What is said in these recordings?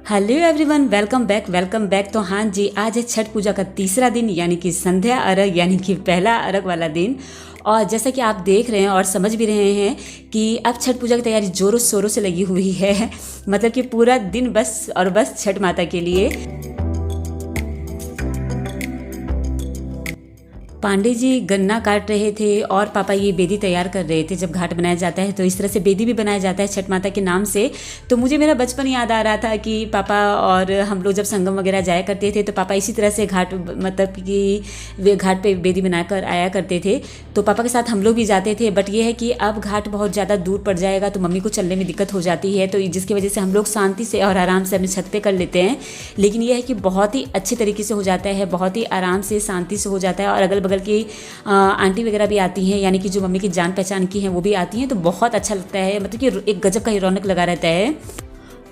Hello everyone, welcome back. तो हाँ जी, आज है छठ पूजा का तीसरा दिन, यानी कि संध्या अर्घ, यानी कि पहला अर्घ वाला दिन। और जैसा कि आप देख रहे हैं और समझ भी रहे हैं कि अब छठ पूजा की तैयारी जोरों शोरों से लगी हुई है। मतलब कि पूरा दिन बस और बस छठ माता के लिए। पांडे जी गन्ना काट रहे थे और पापा ये बेदी तैयार कर रहे थे। जब घाट बनाया जाता है तो इस तरह से बेदी भी बनाया जाता है छठ माता के नाम से। तो मुझे मेरा बचपन याद आ रहा था कि पापा और हम लोग जब संगम वगैरह जाया करते थे तो पापा इसी तरह से घाट, मतलब कि वे घाट पे बेदी बनाकर आया करते थे। तो पापा के साथ हम लोग भी जाते थे। बट ये है कि अब घाट बहुत ज़्यादा दूर पड़ जाएगा तो मम्मी को चलने में दिक्कत हो जाती है, तो जिसकी वजह से हम लोग शांति से और आराम से अपने छत पे कर लेते हैं। लेकिन यह है कि बहुत ही अच्छे तरीके से हो जाता है, बहुत ही आराम से शांति से हो जाता है। और अगल बगल की आंटी वगैरह भी आती हैं, यानी कि जो मम्मी की जान पहचान की हैं वो भी आती हैं। तो बहुत अच्छा लगता है, मतलब कि एक गजब का ही रौनक लगा रहता है।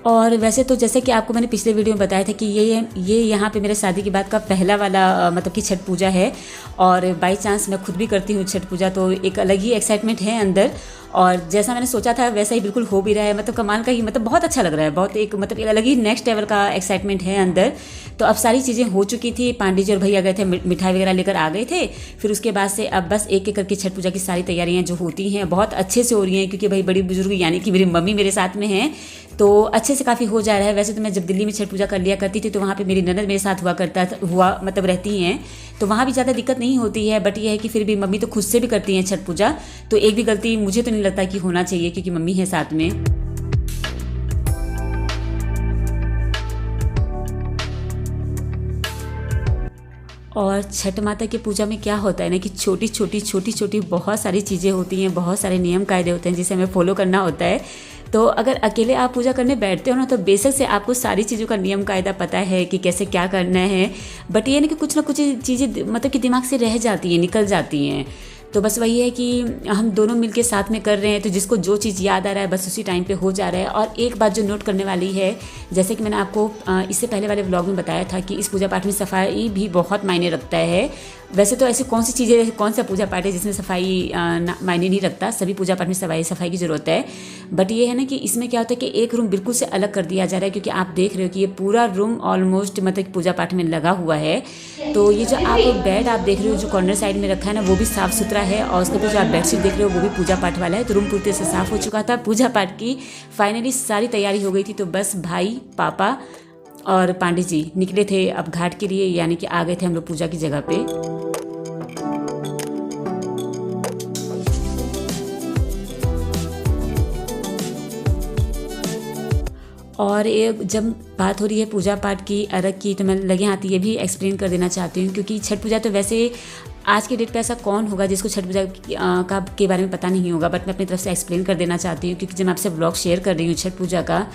और वैसे तो जैसे कि आपको मैंने पिछले वीडियो में बताया था कि ये यहाँ पे मेरे शादी के बाद का पहला वाला मतलब कि छठ पूजा है। और बाई चांस मैं खुद भी करती हूँ छठ पूजा, तो एक अलग ही एक्साइटमेंट है अंदर। और जैसा मैंने सोचा था वैसा ही बिल्कुल हो भी रहा है। मतलब कमाल का ही, मतलब बहुत अच्छा लग रहा है। बहुत एक मतलब एक अलग ही नेक्स्ट लेवल का एक्साइटमेंट है अंदर। तो अब सारी चीज़ें हो चुकी थी, पांडे जी और भैया गए थे, मिठाई वगैरह लेकर आ गए थे। फिर उसके बाद से अब बस एक एक करके छठ पूजा की सारी तैयारियां जो होती हैं बहुत अच्छे से हो रही हैं, क्योंकि भाई बड़ी बुजुर्ग यानी कि मेरी मम्मी मेरे साथ में हैं, तो अच्छे से काफ़ी हो जा रहा है। वैसे तो मैं जब दिल्ली में छठ पूजा कर लिया करती थी तो वहाँ पे मेरी ननद मेरे साथ हुआ मतलब रहती हैं, तो वहाँ भी ज़्यादा दिक्कत नहीं होती है। बट ये है कि फिर भी मम्मी तो खुद से भी करती हैं छठ पूजा, तो एक भी गलती मुझे तो नहीं लगता कि होना चाहिए, क्योंकि मम्मी है साथ में। और छठ माता की पूजा में क्या होता है ना कि छोटी छोटी बहुत सारी चीज़ें होती हैं, बहुत सारे नियम कायदे होते हैं जिसे हमें फॉलो करना होता है। तो अगर अकेले आप पूजा करने बैठते हो ना तो बेशक से आपको सारी चीज़ों का नियम कायदा पता है कि कैसे क्या करना है। बट ये ना कि कुछ ना कुछ चीज़ें मतलब कि दिमाग से रह जाती हैं, निकल जाती हैं। तो बस वही है कि हम दोनों मिलके साथ में कर रहे हैं, तो जिसको जो चीज़ याद आ रहा है बस उसी टाइम पे हो जा रहा है। और एक बात जो नोट करने वाली है, जैसे कि मैंने आपको इससे पहले वाले व्लॉग में बताया था कि इस पूजा पाठ में सफाई भी बहुत मायने रखता है। वैसे तो ऐसी कौन सी चीज़ें, कौन सा पूजा पाठ है जिसमें सफाई मायने नहीं रखता, सभी पूजा पाठ में सफाई की ज़रूरत है। बट ये है ना कि इसमें क्या होता है कि एक रूम बिल्कुल से अलग कर दिया जा रहा है, क्योंकि आप देख रहे हो कि ये पूरा रूम ऑलमोस्ट मतलब पूजा पाठ में लगा हुआ है। तो ये जो आप बेड आप देख रहे हो जो कॉर्नर साइड में रखा है ना, वो भी साफ़ सुथरा है। और उसके जो आप बेडशीट देख रहे हो वो भी पूजा पाठ वाला है। तो रूम पूरी तरह से साफ़ हो चुका था, पूजा पाठ की फाइनली सारी तैयारी हो गई थी। तो बस भाई, पापा और पांडे जी निकले थे अब घाट के लिए, यानी कि आ गए थे हम लोग पूजा की जगह पे। और एक जब बात हो रही है पूजा पाठ की, अर्घ की, तो मैं लगे हाथ ये भी एक्सप्लेन कर देना चाहती हूँ, क्योंकि छठ पूजा तो वैसे आज के डेट पे ऐसा कौन होगा जिसको छठ पूजा के बारे में पता नहीं होगा। बट मैं अपनी तरफ से एक्सप्लेन कर देना चाहती हूँ, क्योंकि जब मैं आपसे ब्लॉग शेयर कर रही हूँ छठ पूजा का,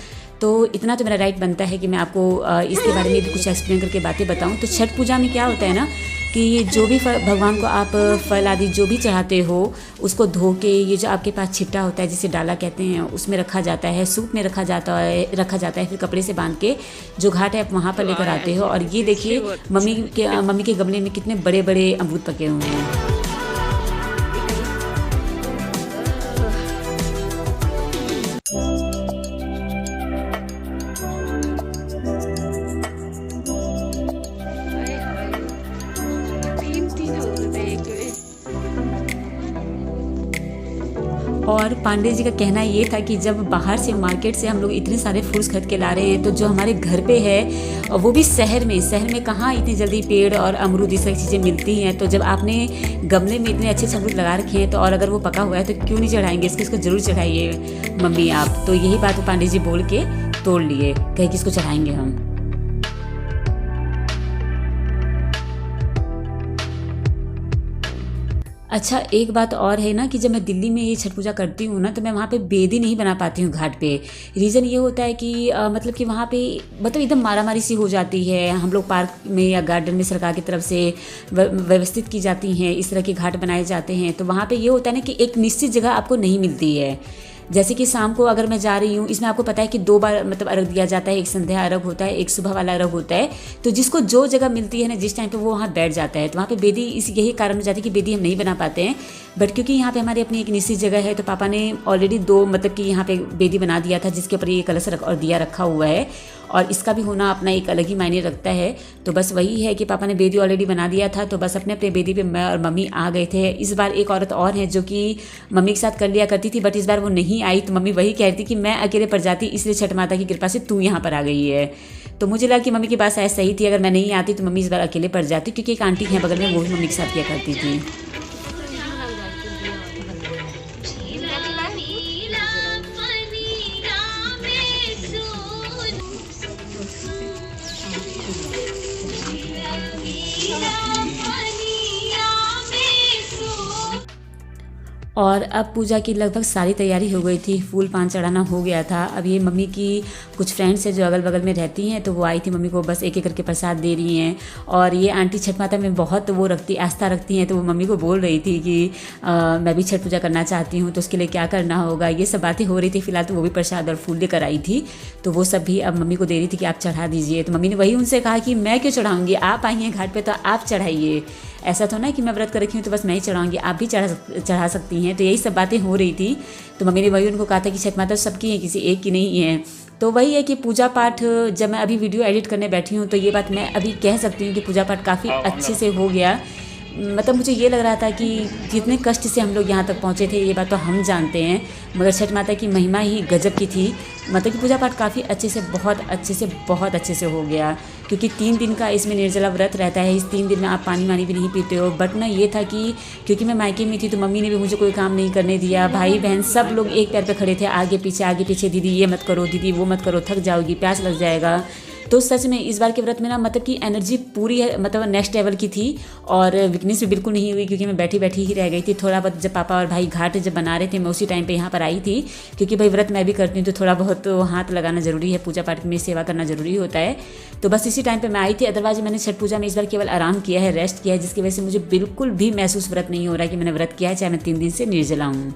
तो इतना तो मेरा राइट बनता है कि मैं आपको इसके बारे में भी कुछ एक्सप्लेन करके बातें बताऊँ। तो छठ पूजा में क्या होता है ना कि जो भी भगवान को आप फल आदि जो भी चढ़ाते हो उसको धो के, ये जो आपके पास छिट्टा होता है जिसे डाला कहते हैं, उसमें रखा जाता है, सूप में रखा जाता है। फिर कपड़े से बांध के जो घाट है आप वहाँ पर लेकर आते हो। और ये देखिए मम्मी के गमले में कितने बड़े बड़े अमरूद पके हुए हैं। और पांडे जी का कहना ये था कि जब बाहर से मार्केट से हम लोग इतने सारे फ्रूट्स खरीद के ला रहे हैं, तो जो हमारे घर पे है वो भी शहर में कहाँ इतनी जल्दी पेड़ और अमरूद इस तरह की चीज़ें मिलती हैं। तो जब आपने गमले में इतने अच्छे अमरूद लगा रखे हैं, तो और अगर वो पका हुआ है तो क्यों नहीं चढ़ाएंगे इसको ज़रूर चढ़ाइए मम्मी आप। तो यही बात पांडे जी बोल के तोड़ लिए, कहे कि इसको चढ़ाएंगे हम। अच्छा, एक बात और है ना कि जब मैं दिल्ली में ये छठ पूजा करती हूँ ना, तो मैं वहाँ पे बेदी नहीं बना पाती हूँ घाट पे। रीज़न ये होता है कि मतलब कि वहाँ पे मतलब एकदम मारामारी सी हो जाती है। हम लोग पार्क में या गार्डन में सरकार की तरफ से व्यवस्थित की जाती हैं, इस तरह के घाट बनाए जाते हैं। तो वहाँ पर ये होता है ना कि एक निश्चित जगह आपको नहीं मिलती है। जैसे कि शाम को अगर मैं जा रही हूँ, इसमें आपको पता है कि 2 बार मतलब अर्घ दिया जाता है, एक संध्या अर्घ होता है, एक सुबह वाला अर्घ होता है। तो जिसको जो जगह मिलती है ना जिस टाइम पे वो वहाँ बैठ जाता है। तो वहाँ पे बेदी यही कारण हो जाती है कि बेदी हम नहीं बना पाते हैं। बट क्योंकि यहाँ पे हमारी अपनी एक निश्चित जगह है तो पापा ने ऑलरेडी 2 मतलब कि यहाँ पे बेदी बना दिया था जिसके ऊपर ये कलश और दिया रखा हुआ है, और इसका भी होना अपना एक अलग ही मायने रखता है। तो बस वही है कि पापा ने बेदी ऑलरेडी बना दिया था, तो बस अपने अपने बेदी पे मैं और मम्मी आ गए थे। इस बार एक औरत और है जो कि मम्मी के साथ कर लिया करती थी, बट इस बार वो नहीं आई, तो मम्मी वही कह रही थी कि मैं अकेले पड़ जाती, इसलिए छठ माता की कृपा से तू यहाँ पर आ गई है। तो मुझे लगा कि मम्मी की बात शायद सही थी, अगर मैं नहीं आती तो मम्मी इस बार अकेले पड़ जाती, क्योंकि एक आंटी है बगल में, वो भी मम्मी के साथ किया करती थी। और अब पूजा की लगभग सारी तैयारी हो गई थी, फूल पान चढ़ाना हो गया था। अब ये मम्मी की कुछ फ्रेंड्स हैं जो अगल बगल में रहती हैं, तो वो आई थी मम्मी को बस एक एक करके प्रसाद दे रही हैं। और ये आंटी छठ माता में बहुत वो रखती आस्था रखती हैं, तो वो मम्मी को बोल रही थी कि मैं भी छठ पूजा करना चाहती हूँ, तो उसके लिए क्या करना होगा, ये सब बातें हो रही थी। फिलहाल तो वो भी प्रसाद और फूल लेकर आई थी, तो वो सब भी अब मम्मी को दे रही थी कि आप चढ़ा दीजिए। तो मम्मी ने वही उनसे कहा कि मैं क्यों चढ़ाऊँगी, आप आई हैं घाट पर तो आप चढ़ाइए, ऐसा तो ना कि मैं व्रत कर रखी हूँ तो बस मैं ही चढ़ाऊँगी, आप भी चढ़ा सकती हैं। तो यही सब बातें हो रही थी। तो मम्मी ने वही उनको कहा था कि छठ माता सबकी है, किसी एक की नहीं है। तो वही है कि पूजा पाठ जब मैं अभी वीडियो एडिट करने बैठी हूँ तो ये बात मैं अभी कह सकती हूँ कि पूजा पाठ काफ़ी अच्छे से हो गया। मतलब मुझे ये लग रहा था कि कितने कष्ट से हम लोग यहाँ तक पहुँचे थे, ये बात तो हम जानते हैं, मगर छठ माता की महिमा ही गजब की थी। मतलब कि पूजा पाठ काफ़ी अच्छे से बहुत अच्छे से हो गया, क्योंकि 3 दिन का इसमें निर्जला व्रत रहता है। इस 3 दिन में आप पानी वानी भी नहीं पीते हो। बट ना ये था कि क्योंकि मैं मायके में थी तो मम्मी ने भी मुझे कोई काम नहीं करने दिया, भाई बहन सब लोग एक पैर पे खड़े थे, आगे पीछे, दीदी ये मत करो, दीदी वो मत करो, थक जाओगी, प्यास लग जाएगा। तो सच में इस बार के व्रत में ना मतलब कि एनर्जी पूरी है, मतलब नेक्स्ट लेवल की थी, और वीकनेस भी बिल्कुल नहीं हुई, क्योंकि मैं बैठी ही रह गई थी। थोड़ा बहुत जब पापा और भाई घाट जब बना रहे थे मैं उसी टाइम पे यहाँ पर आई थी, क्योंकि भाई व्रत मैं भी करती हूँ तो थोड़ा बहुत तो हाथ लगाना ज़रूरी है, पूजा पाठ में सेवा करना ज़रूरी होता है। तो बस इसी टाइम पर मैं आई थी। अदरवाइज मैंने छठ पूजा में इस बार केवल आराम किया है, रेस्ट किया है, जिसकी वजह से मुझे बिल्कुल भी महसूस व्रत नहीं हो रहा है कि मैंने व्रत किया है, चाहे मैं 3 दिन से निर्जला हूँ।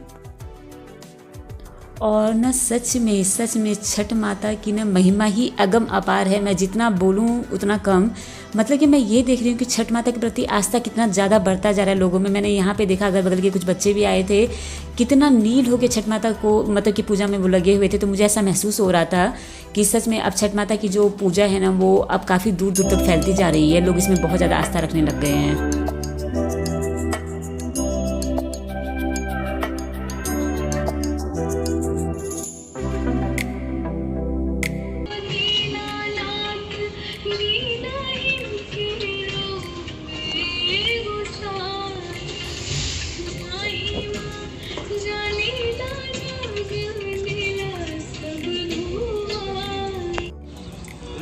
और न सच में छठ माता की न महिमा ही अगम अपार है। मैं जितना बोलूँ उतना कम। मतलब कि मैं ये देख रही हूँ कि छठ माता के प्रति आस्था कितना ज़्यादा बढ़ता जा रहा है लोगों में। मैंने यहाँ पे देखा अगल बगल के कुछ बच्चे भी आए थे, कितना नील होकर छठ माता को मतलब कि पूजा में वो लगे हुए थे। तो मुझे ऐसा महसूस हो रहा था कि सच में अब छठ माता की जो पूजा है ना वो अब काफ़ी दूर दूर तक फैलती जा रही है, लोग इसमें बहुत ज़्यादा आस्था रखने लग गए हैं।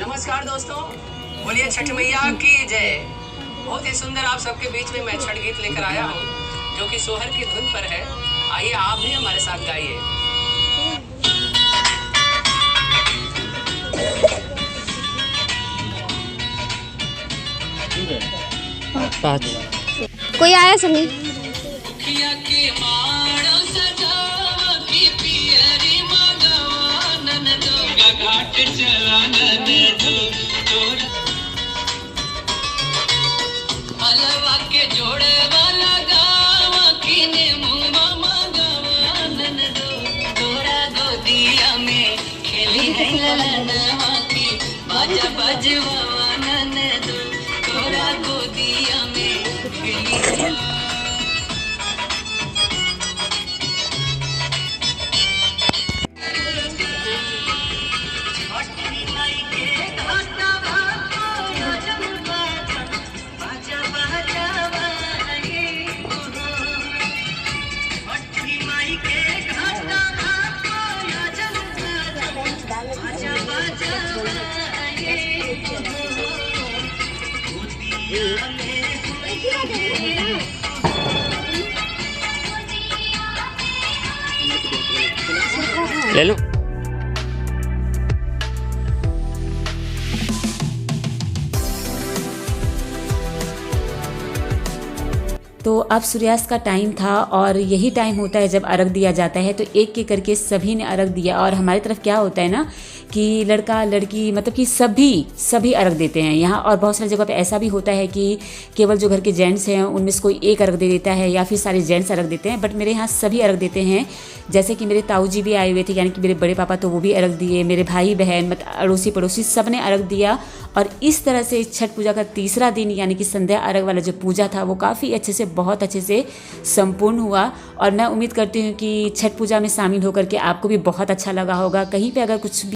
नमस्कार दोस्तों, बोलिए छठ मैया की जय। बहुत ही सुंदर आप सबके बीच में मैं छठ गीत लेकर आया हूँ, जो कि सोहर की धुन पर है। आइए आप भी हमारे साथ गाइए। कोई आया सनी घाट चला अलवा के जोड़े वाला गावा किने मुंबा गावा ननदो तोरा गोदिया में खेली है ललनवा की बाजा बजवा ननदो तोरा गोदिया में खेली है। ले लो। तो अब सूर्यास्त का टाइम था और यही टाइम होता है जब अर्घ दिया जाता है। तो एक एक करके सभी ने अर्घ दिया और हमारी तरफ क्या होता है ना कि लड़का लड़की मतलब कि सभी अर्घ देते हैं यहाँ। और बहुत सारी जगह पे ऐसा भी होता है कि केवल जो घर के जेंट्स हैं उनमें से कोई एक अर्घ दे देता है या फिर सारे जेंट्स अर्घ देते हैं, बट मेरे यहाँ सभी अर्घ देते हैं। जैसे कि मेरे ताऊ जी भी आए हुए थे, यानी कि मेरे बड़े पापा, तो वो भी अर्घ दिए, मेरे भाई बहन मतलब अड़ोसी पड़ोसी सब ने अर्घ दिया। और इस तरह से छठ पूजा का तीसरा दिन यानी कि संध्या अर्घ वाला जो पूजा था वो काफ़ी अच्छे से, बहुत अच्छे से संपूर्ण हुआ। और मैं उम्मीद करती हूँ कि छठ पूजा में शामिल होकर के आपको भी बहुत अच्छा लगा होगा। कहीं पे अगर कुछ भी